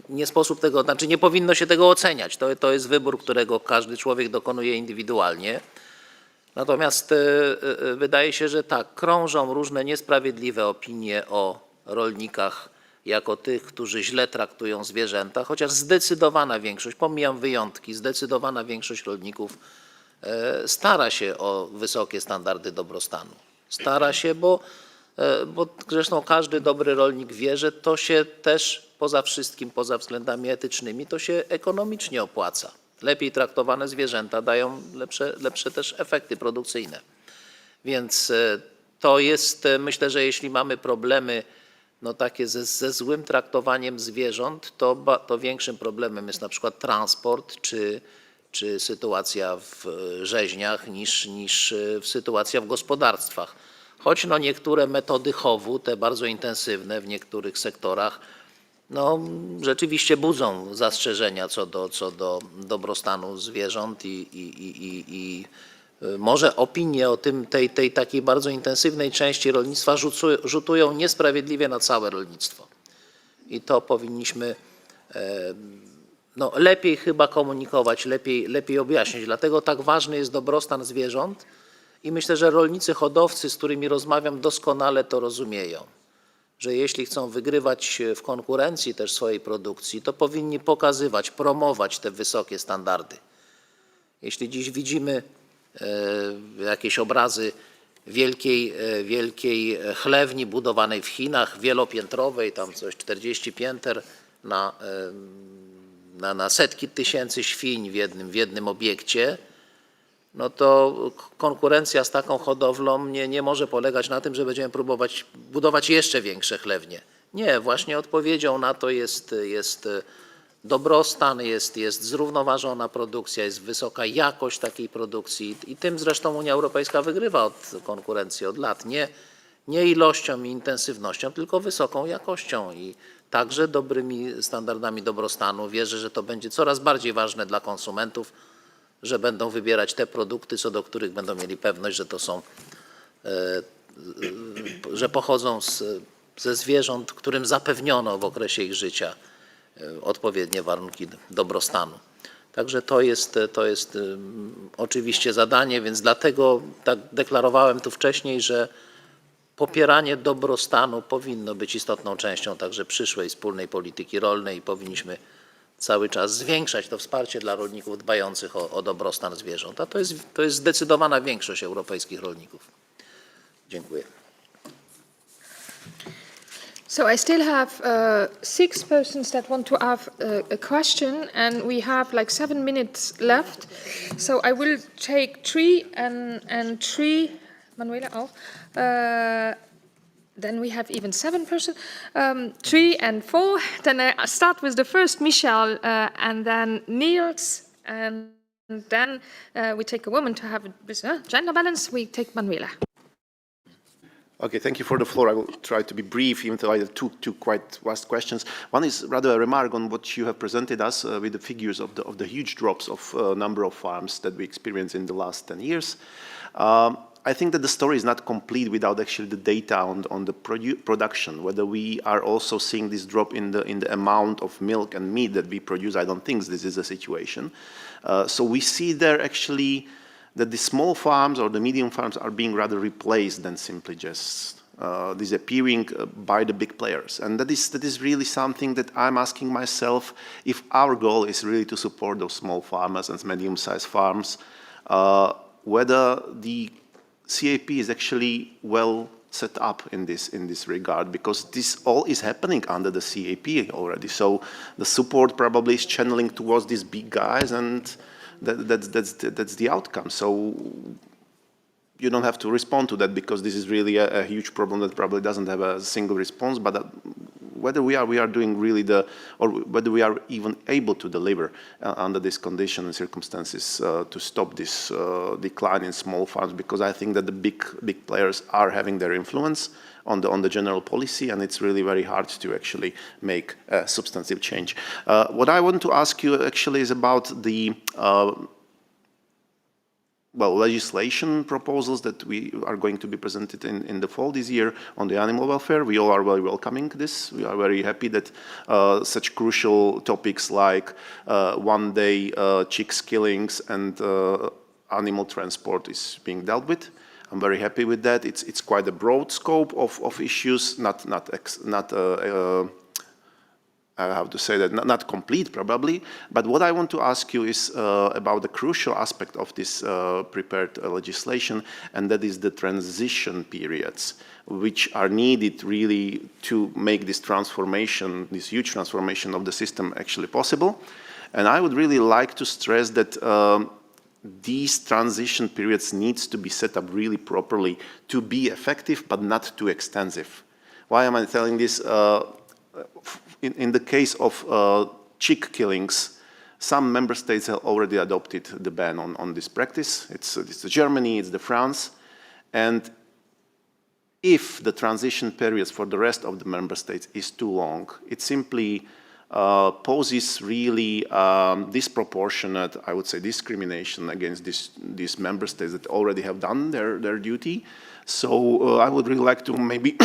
nie sposób tego, nie powinno się tego oceniać. To jest wybór, którego każdy człowiek dokonuje indywidualnie. Natomiast wydaje się, że tak, krążą różne niesprawiedliwe opinie o rolnikach jako tych, którzy źle traktują zwierzęta, chociaż zdecydowana większość, pomijam wyjątki, zdecydowana większość rolników stara się o wysokie standardy dobrostanu. Stara się, bo zresztą każdy dobry rolnik wie, że to się też poza wszystkim, poza względami etycznymi, to się ekonomicznie opłaca. Lepiej traktowane zwierzęta dają lepsze też efekty produkcyjne. Więc to jest, myślę, że jeśli mamy problemy takie ze złym traktowaniem zwierząt, to większym problemem jest na przykład transport czy sytuacja w rzeźniach niż sytuacja w gospodarstwach. Choć niektóre metody chowu, te bardzo intensywne w niektórych sektorach, rzeczywiście budzą zastrzeżenia co do dobrostanu zwierząt i może opinie o tej takiej bardzo intensywnej części rolnictwa rzutują niesprawiedliwie na całe rolnictwo. I to powinniśmy lepiej chyba komunikować, lepiej objaśnić. Dlatego tak ważny jest dobrostan zwierząt i myślę, że rolnicy hodowcy, z którymi rozmawiam, doskonale to rozumieją, że jeśli chcą wygrywać w konkurencji też swojej produkcji, to powinni pokazywać, promować te wysokie standardy. Jeśli dziś widzimy jakieś obrazy wielkiej chlewni budowanej w Chinach, wielopiętrowej, tam coś 40 pięter na setki tysięcy świń w jednym obiekcie, to konkurencja z taką hodowlą nie może polegać na tym, że będziemy próbować budować jeszcze większe chlewnie. Nie, właśnie odpowiedzią na to jest dobrostan, jest zrównoważona produkcja, jest wysoka jakość takiej produkcji i tym zresztą Unia Europejska wygrywa od konkurencji od lat. Nie ilością i intensywnością, tylko wysoką jakością i także dobrymi standardami dobrostanu. Wierzę, że to będzie coraz bardziej ważne dla konsumentów, że będą wybierać te produkty, co do których będą mieli pewność, że to są, że pochodzą ze zwierząt, którym zapewniono w okresie ich życia odpowiednie warunki dobrostanu. Także to jest oczywiście zadanie, więc dlatego tak deklarowałem tu wcześniej, że popieranie dobrostanu powinno być istotną częścią także przyszłej wspólnej polityki rolnej i powinniśmy cały czas zwiększać to wsparcie dla rolników dbających o dobrostan zwierząt. A to jest zdecydowana większość europejskich rolników. Dziękuję. So I still have 6 persons that want to ask a question, and we have like 7 minutes left. So I will take 3 and 3. Manuela auch. Then we have even 7 persons, 3 and 4. Then I start with the first, Michel, and then Niels, and then we take a woman to have a gender balance. We take Manuela. Okay, thank you for the floor. I will try to be brief, even though I have two quite vast questions. One is rather a remark on what you have presented us with the figures of the huge drops of number of farms that we experienced in the last 10 years. I think that the story is not complete without actually the data on the production. Whether we are also seeing this drop in the amount of milk and meat that we produce, I don't think this is the situation. So we see there actually that the small farms or the medium farms are being rather replaced than simply just disappearing by the big players. And that is really something that I'm asking myself, if our goal is really to support those small farmers and medium-sized farms, whether the CAP is actually well set up in this regard, because this all is happening under the CAP already. So the support probably is channeling towards these big guys, and that's the outcome. So you don't have to respond to that, because this is really a huge problem that probably doesn't have a single response. But whether we are doing really or whether we are even able to deliver under this condition and circumstances to stop this decline in small farms, because I think that the big players are having their influence on the general policy, and it's really very hard to actually make a substantive change. What I want to ask you actually is about the legislation proposals that we are going to be presented in the fall this year on the animal welfare. We all are very welcoming this. We are very happy that such crucial topics like one-day chicks killings and animal transport is being dealt with. I'm very happy with that. It's quite a broad scope of issues, not how to say that, not complete probably, but what I want to ask you is about the crucial aspect of this prepared legislation, and that is the transition periods, which are needed really to make this transformation, this huge transformation of the system actually possible. And I would really like to stress that these transition periods needs to be set up really properly to be effective, but not too extensive. Why am I telling this? In the case of chick killings, some member states have already adopted the ban on this practice. It's Germany, it's France. And if the transition periods for the rest of the member states is too long, it simply poses really disproportionate, I would say, discrimination against these member states that already have done their duty. So I would really like to maybe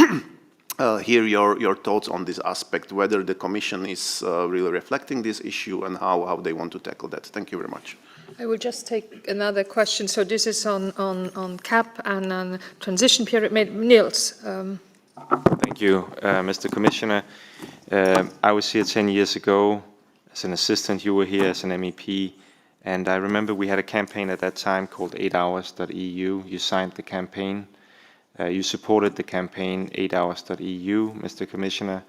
hear your thoughts on this aspect, whether the Commission is really reflecting this issue and how they want to tackle that. Thank you very much. I will just take another question. So this is on CAP and on transition period. Niels. Thank you, Mr. Commissioner. I was here 10 years ago as an assistant. You were here as an MEP. And I remember we had a campaign at that time called 8hours.eu. You signed the campaign. You supported the campaign 8hours.eu, Mr. Commissioner.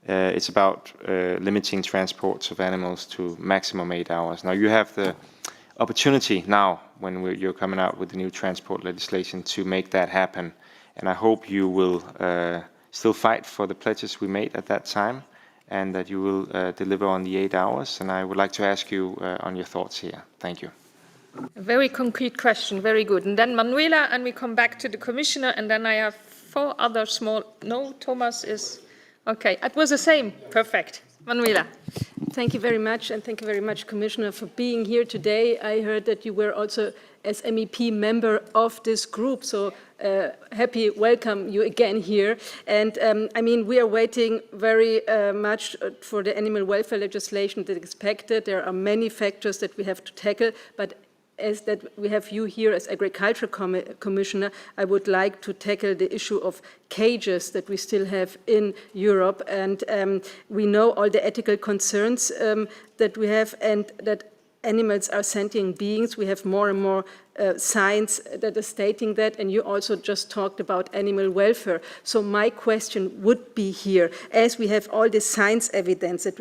It's about limiting transports of animals to maximum 8 hours. Now you have the opportunity now, when you're coming out with the new transport legislation, to make that happen. And I hope you will still fight for the pledges we made at that time, and that you will deliver on the 8 hours. And I would like to ask you on your thoughts here. Thank you. A very concrete question, very good. And then Manuela, and we come back to the Commissioner, and then I have 4 other small, no, Thomas is, okay, it was the same, perfect. Manuela. Thank you very much, and thank you very much, Commissioner, for being here today. I heard that you were also, as MEP, member of this group, so happy welcome you again here. And I mean, we are waiting very much for the animal welfare legislation that is expected. There are many factors that we have to tackle, but as that we have you here as Agriculture Commissioner, I would like to tackle the issue of cages that we still have in Europe. And we know all the ethical concerns that we have, and that animals are sentient beings. We have more and more science that is stating that, and you also just talked about animal welfare. So my question would be here, as we have all this science evidence that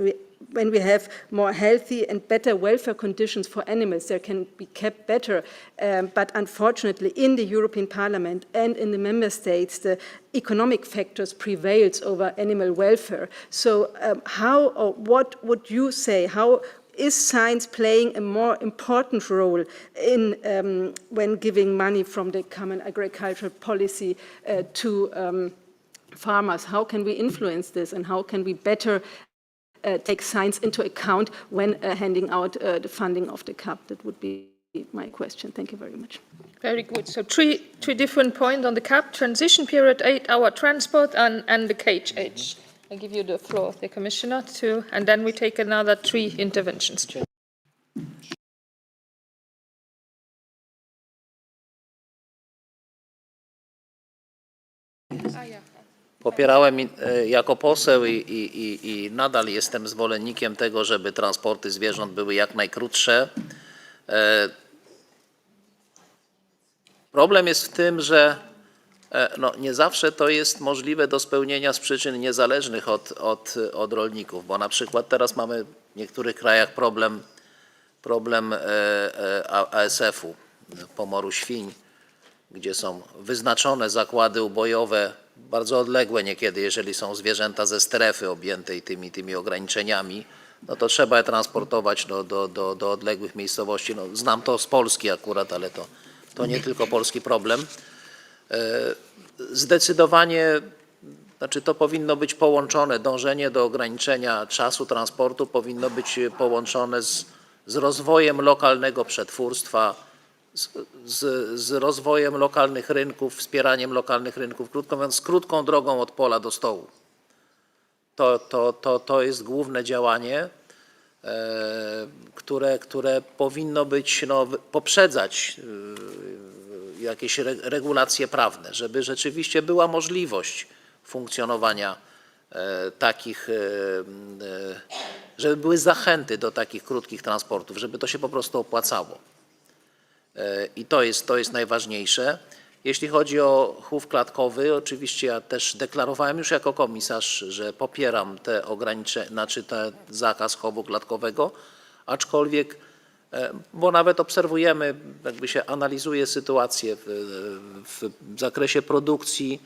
when we have more healthy and better welfare conditions for animals, they can be kept better. But unfortunately, in the European Parliament and in the member states, the economic factors prevails over animal welfare. So how, or what would you say, how is science playing a more important role in when giving money from the common agricultural policy to farmers? How can we influence this, and how can we better take science into account when handing out the funding of the CAP? That would be my question. Thank you very much. Very good. So three different points on the CAP: transition period, 8-hour transport, and the cage age. I give you the floor, the Commissioner, too, and then we take another 3 interventions. Popierałem jako poseł i nadal jestem zwolennikiem tego, żeby transporty zwierząt były jak najkrótsze. Problem jest w tym, że No, nie zawsze to jest możliwe do spełnienia z przyczyn niezależnych od rolników, bo na przykład teraz mamy w niektórych krajach problem ASF-u, pomoru świń, gdzie są wyznaczone zakłady ubojowe, bardzo odległe niekiedy, jeżeli są zwierzęta ze strefy objętej tymi ograniczeniami, no to trzeba je transportować do odległych miejscowości. No, znam to z Polski akurat, ale to nie tylko polski problem. Zdecydowanie, znaczy to powinno być połączone, dążenie do ograniczenia czasu transportu powinno być połączone z rozwojem lokalnego przetwórstwa, z rozwojem lokalnych rynków, wspieraniem lokalnych rynków, krótko mówiąc, z krótką drogą od pola do stołu. To jest główne działanie, które powinno być, poprzedzać jakieś regulacje prawne, żeby rzeczywiście była możliwość funkcjonowania takich, żeby były zachęty do takich krótkich transportów, żeby to się po prostu opłacało. I to jest najważniejsze. Jeśli chodzi o chów klatkowy, oczywiście ja też deklarowałem już jako komisarz, że popieram te ograniczenia, znaczy ten zakaz chowu klatkowego, aczkolwiek, bo nawet obserwujemy, jakby się analizuje sytuację w zakresie produkcji,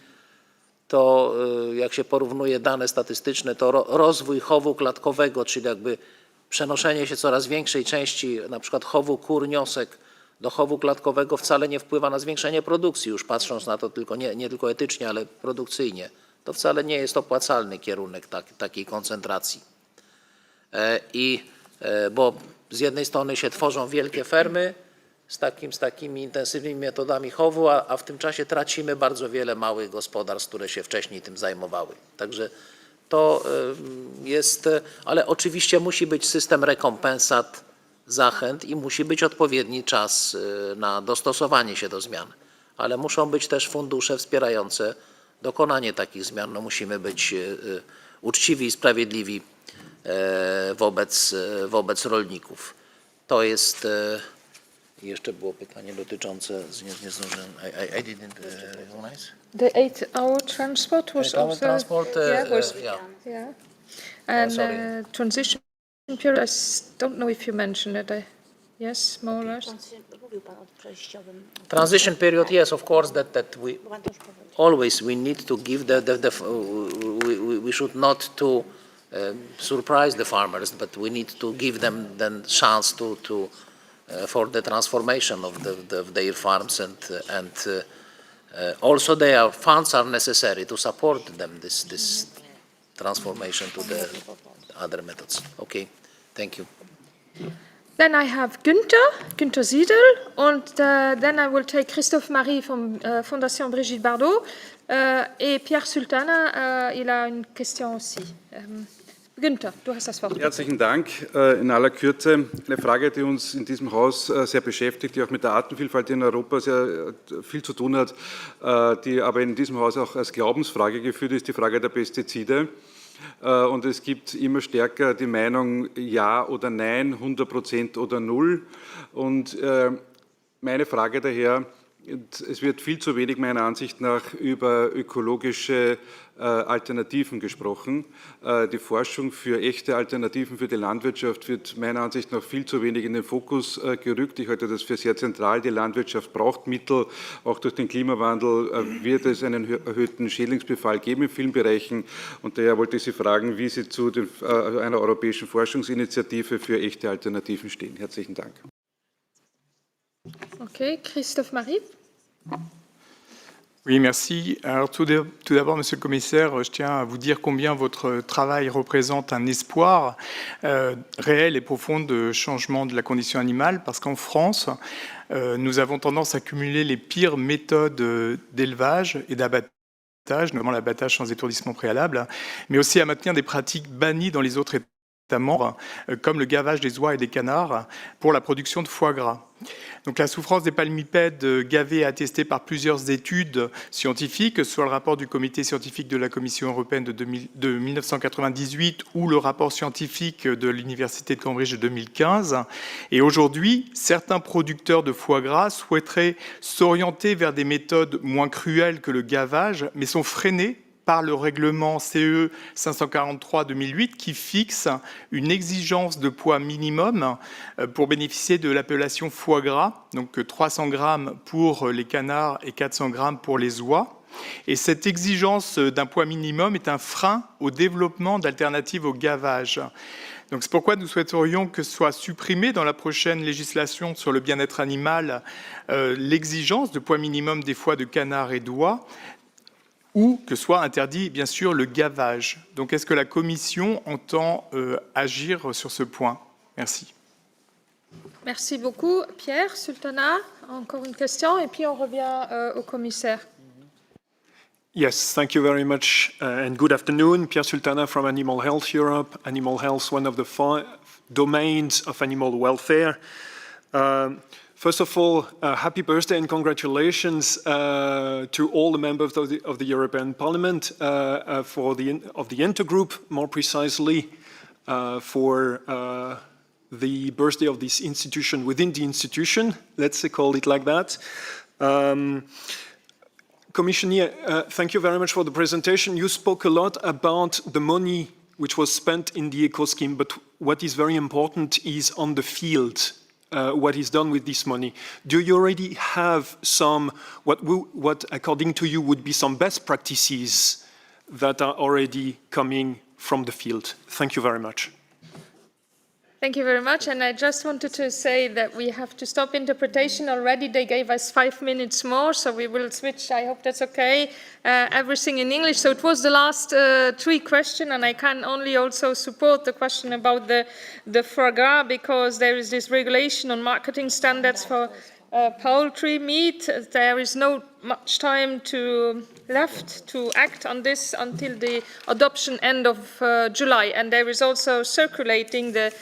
to jak się porównuje dane statystyczne, to rozwój chowu klatkowego, czyli jakby przenoszenie się coraz większej części na przykład chowu kur, niosek do chowu klatkowego wcale nie wpływa na zwiększenie produkcji, już patrząc na to tylko nie tylko etycznie, ale produkcyjnie. To wcale nie jest opłacalny kierunek takiej koncentracji. Bo z jednej strony się tworzą wielkie fermy z takimi intensywnymi metodami chowu, a w tym czasie tracimy bardzo wiele małych gospodarstw, które się wcześniej tym zajmowały. Także to jest, ale oczywiście musi być system rekompensat, zachęt i musi być odpowiedni czas na dostosowanie się do zmian. Ale muszą być też fundusze wspierające dokonanie takich zmian. No, musimy być uczciwi i sprawiedliwi wobec rolników. To jest, jeszcze było pytanie dotyczące, nie zdążyłem, I didn't recognize. The 8-hour transport was also... Transport, yeah. And transition period, I don't know if you mentioned it. Yes, more or less. Transition period, yes, of course, that we always need to give we should not to surprise the farmers, but we need to give them then chance for the transformation of their farms and also their funds are necessary to support them this transformation to the other methods. Okay, thank you. Then I have Günther Siedel, and then I will take Christophe Marie from Fondation Brigitte Bardot, et Pierre Sultana, il a une question aussi. Günther, du hast das Wort. Herzlichen Dank. In aller Kürze eine Frage, die uns in diesem Haus sehr beschäftigt, die auch mit der Artenvielfalt in Europa sehr viel zu tun hat, die aber in diesem Haus auch als Glaubensfrage geführt ist, die Frage der Pestizide. Und es gibt immer stärker die Meinung Ja oder Nein, 100% oder 0. Und meine Frage daher, es wird viel zu wenig meiner Ansicht nach über ökologische Alternativen gesprochen. Die Forschung für echte Alternativen für die Landwirtschaft wird meiner Ansicht nach viel zu wenig in den Fokus gerückt. Ich halte das für sehr zentral. Die Landwirtschaft braucht Mittel. Auch durch den Klimawandel wird es einen erhöhten Schädlingsbefall geben in vielen Bereichen. Und daher wollte ich Sie fragen, wie Sie zu einer europäischen Forschungsinitiative für echte Alternativen stehen. Herzlichen Dank. Okay, Christophe Marie. Oui, merci. Alors tout d'abord, Monsieur le Commissaire, je tiens à vous dire combien votre travail représente un espoir réel et profond de changement de la condition animale, parce qu'en France, nous avons tendance à cumuler les pires méthodes d'élevage et d'abattage, notamment l'abattage sans étourdissement préalable, mais aussi à maintenir des pratiques bannies dans les autres États notamment comme le gavage des oies et des canards pour la production de foie gras. Donc la souffrance des palmipèdes gavés est attestée par plusieurs études scientifiques, que ce soit le rapport du comité scientifique de la Commission européenne de 1998 ou le rapport scientifique de l'Université de Cambridge de 2015. Et aujourd'hui, certains producteurs de foie gras souhaiteraient s'orienter vers des méthodes moins cruelles que le gavage, mais sont freinés par le règlement CE 543-2008 qui fixe une exigence de poids minimum pour bénéficier de l'appellation foie gras, donc 300 grammes pour les canards et 400 grammes pour les oies. Et cette exigence d'un poids minimum est un frein au développement d'alternatives au gavage. Donc c'est pourquoi nous souhaiterions que soit supprimée dans la prochaine législation sur le bien-être animal l'exigence de poids minimum des foies de canard et d'oie, ou que soit interdit, bien sûr, le gavage. Donc, est-ce que la Commission entend agir sur ce point? Merci. Merci beaucoup. Pierre, Sultana, encore une question, et puis on revient au commissaire. Yes, thank you very much, and good afternoon. Pierre Sultana from Animal Health Europe. Animal health, one of the 5 domains of animal welfare. First of all, happy birthday and congratulations to all the members of the European Parliament of the Intergroup, more precisely for the birthday of this institution within the institution. Let's call it like that. Commissioner, thank you very much for the presentation. You spoke a lot about the money which was spent in the eco scheme, but what is very important is on the field. What is done with this money. Do you already have some, what according to you would be some best practices that are already coming from the field? Thank you very much. Thank you very much. And I just wanted to say that we have to stop interpretation already. They gave us 5 minutes more, so we will switch, I hope that's okay, everything in English. So it was the last 3 questions, and I can only also support the question about the foie gras, because there is this regulation on marketing standards for poultry meat. There is no much time left to act on this until the adoption end of July. And there is also circulating the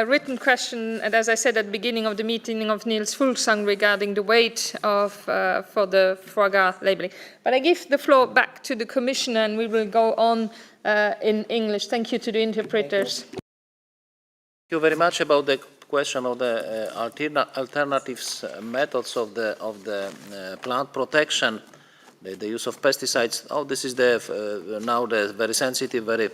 written question, and as I said at the beginning of the meeting, of Niels Fulsang regarding the weight for the foie gras labeling. But I give the floor back to the Commissioner, and we will go on in English. Thank you to the interpreters. Thank you very much about the question of the alternatives methods of the plant protection, the use of pesticides. Oh, this is now the very sensitive, very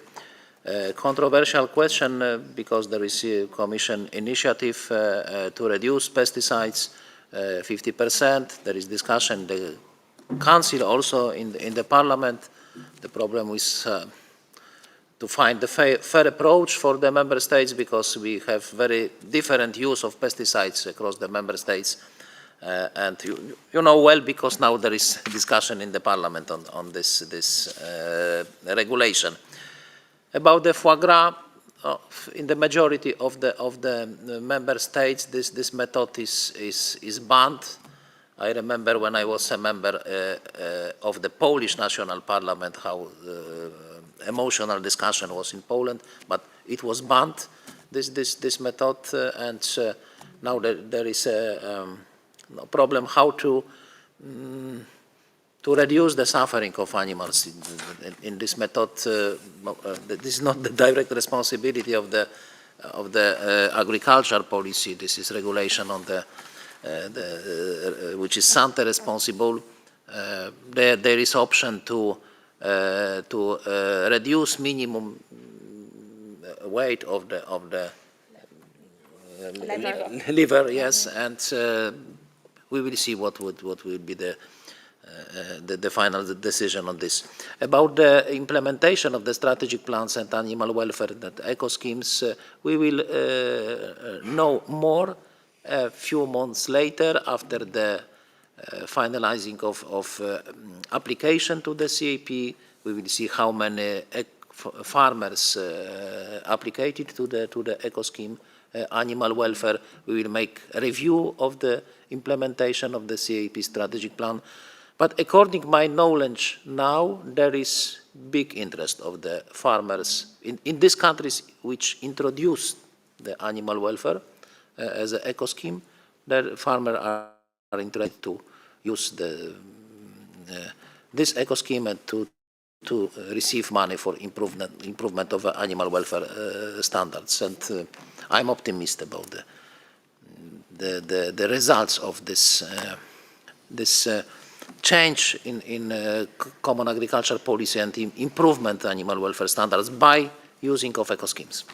controversial question because there is a Commission initiative to reduce pesticides 50%. There is discussion in the Council, also in the Parliament. The problem is to find the fair approach for the Member States, because we have very different use of pesticides across the Member States. And you know well, because now there is discussion in the Parliament on this regulation. About the foie gras, in the majority of the Member States, this method is banned. I remember when I was a member of the Polish National Parliament, how emotional discussion was in Poland, but it was banned, this method, and now there is a problem how to reduce the suffering of animals in this method. This is not the direct responsibility of the agriculture policy. This is regulation on which is Sante responsible. There is option to reduce minimum weight of the liver, yes, and we will see what will be the final decision on this. About the implementation of the strategic plans and animal welfare, that eco schemes, we will know more a few months later after the finalizing of application to the CAP. We will see how many farmers applied to the eco scheme. Animal welfare, we will make a review of the implementation of the CAP strategic plan. But according to my knowledge now, there is big interest of the farmers in these countries which introduced the animal welfare as an eco scheme. The farmers are interested to use this eco scheme and to receive money for improvement of animal welfare standards. And I'm optimistic about the results of this change in common agricultural policy and improvement animal welfare standards by using of eco schemes.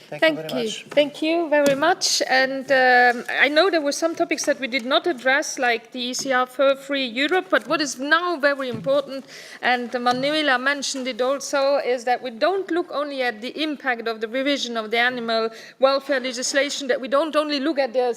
Thank you very much. And I know there were some topics that we did not address, like the ECR fur-free Europe, but what is now very important, and Manuela mentioned it also, is that we don't look only at the impact of the revision of the animal welfare legislation, that we don't only look at the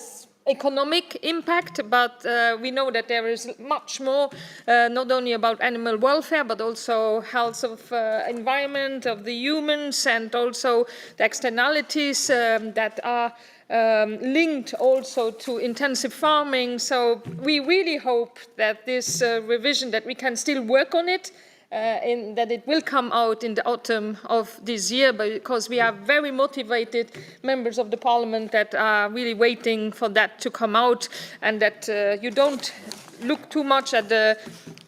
economic impact, but we know that there is much more, not only about animal welfare, but also health of environment, of the humans, and also the externalities that are linked also to intensive farming. So we really hope that this revision, that we can still work on it, that it will come out in the autumn of this year, because we are very motivated members of the parliament that are really waiting for that to come out, and that you don't look too much at the,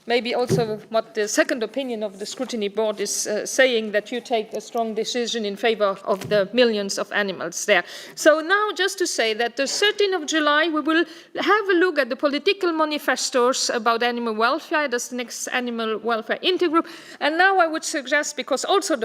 maybe also what the second opinion of the scrutiny board is saying, that you take a strong decision in favor of the millions of animals there. So now just to say that the 13th of July, we will have a look at the political manifestos about animal welfare. That's the next Animal Welfare Intergroup. And now I would suggest, because also the